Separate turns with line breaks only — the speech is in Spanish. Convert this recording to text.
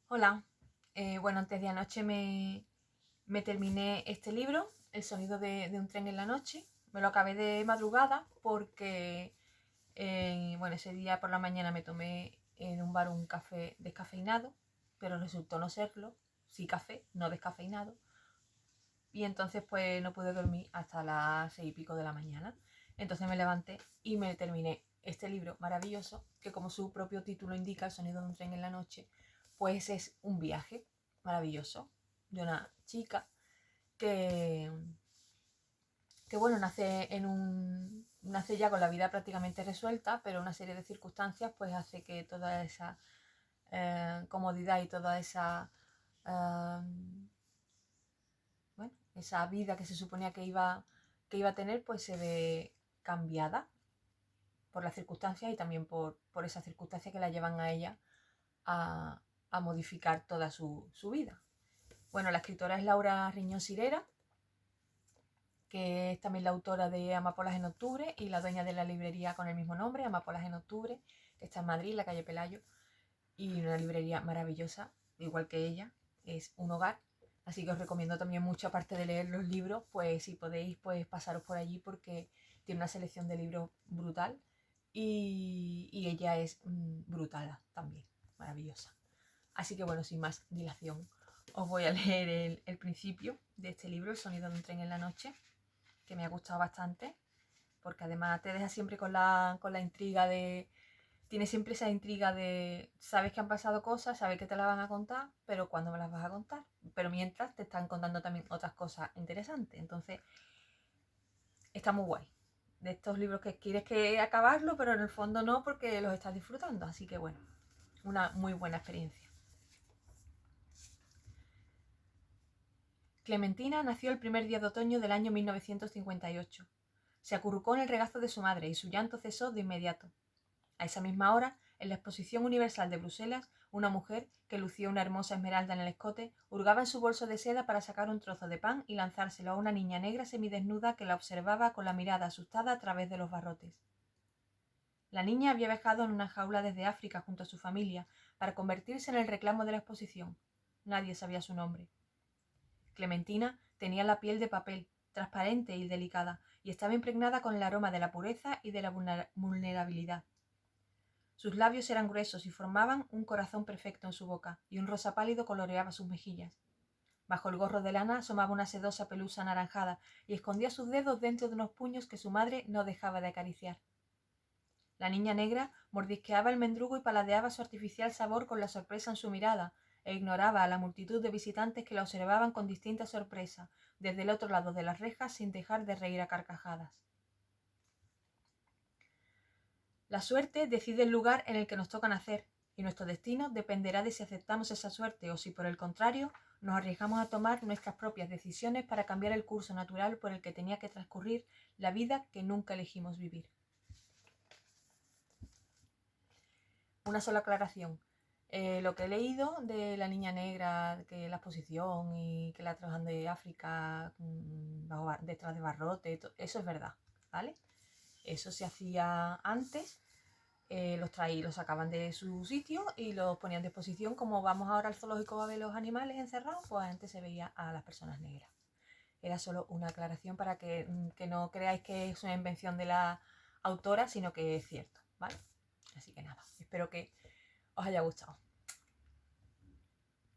Hola, bueno, antes de anoche me terminé este libro, El sonido de un tren en la noche. Me lo acabé de madrugada porque, bueno, ese día por la mañana me tomé en un bar un café descafeinado, pero resultó no serlo, sí café, no descafeinado. Y entonces pues no pude dormir hasta las 6 y pico de la mañana. Entonces me levanté y me terminé este libro maravilloso, que como su propio título indica, El sonido de un tren en la noche, pues es un viaje maravilloso de una chica que, que bueno, nace ya con la vida prácticamente resuelta, pero una serie de circunstancias pues hace que toda esa comodidad y toda esa eh, bueno, esa vida que se suponía que iba a tener, pues se ve cambiada por las circunstancias y también por esas circunstancias que la llevan a ella a, a modificar toda su vida. Bueno, la escritora es Laura Riñón Sirera, que es también la autora de Amapolas en Octubre y la dueña de la librería con el mismo nombre, Amapolas en Octubre, que está en Madrid, en la calle Pelayo, y una librería maravillosa, igual que ella, es un hogar. Así que os recomiendo también mucho, aparte de leer los libros, pues si podéis, pues pasaros por allí porque tiene una selección de libros brutal y ella es brutal también, maravillosa. Así que bueno, sin más dilación, os voy a leer el principio de este libro, El sonido de un tren en la noche, que me ha gustado bastante, porque además te deja siempre con la intriga de... Tiene siempre esa intriga de, sabes que han pasado cosas, sabes que te las van a contar, pero ¿cuándo me las vas a contar? Pero mientras te están contando también otras cosas interesantes. Entonces, está muy guay. De estos libros que quieres que acabarlo, pero en el fondo no, porque los estás disfrutando. Así que bueno, una muy buena experiencia. Clementina nació el primer día de otoño del año 1958. Se acurrucó en el regazo de su madre y su llanto cesó de inmediato. A esa misma hora, en la Exposición Universal de Bruselas, una mujer, que lucía una hermosa esmeralda en el escote, hurgaba en su bolso de seda para sacar un trozo de pan y lanzárselo a una niña negra semidesnuda que la observaba con la mirada asustada a través de los barrotes. La niña había viajado en una jaula desde África junto a su familia para convertirse en el reclamo de la exposición. Nadie sabía su nombre. Clementina tenía la piel de papel, transparente y delicada, y estaba impregnada con el aroma de la pureza y de la vulnerabilidad. Sus labios eran gruesos y formaban un corazón perfecto en su boca, y un rosa pálido coloreaba sus mejillas. Bajo el gorro de lana asomaba una sedosa pelusa anaranjada, y escondía sus dedos dentro de unos puños que su madre no dejaba de acariciar. La niña negra mordisqueaba el mendrugo y paladeaba su artificial sabor con la sorpresa en su mirada, e ignoraba a la multitud de visitantes que la observaban con distinta sorpresa, desde el otro lado de las rejas, sin dejar de reír a carcajadas. La suerte decide el lugar en el que nos toca nacer, y nuestro destino dependerá de si aceptamos esa suerte o si, por el contrario, nos arriesgamos a tomar nuestras propias decisiones para cambiar el curso natural por el que tenía que transcurrir la vida que nunca elegimos vivir. Una sola aclaración. Lo que he leído de la niña negra, que la exposición y que la trajan de África detrás de barrote, eso es verdad, ¿vale? Eso se hacía antes, los sacaban de su sitio y los ponían de exposición. Como vamos ahora al zoológico a ver los animales encerrados, pues antes se veía a las personas negras. Era solo una aclaración para que no creáis que es una invención de la autora, sino que es cierto, ¿vale? Así que nada, espero que os haya gustado.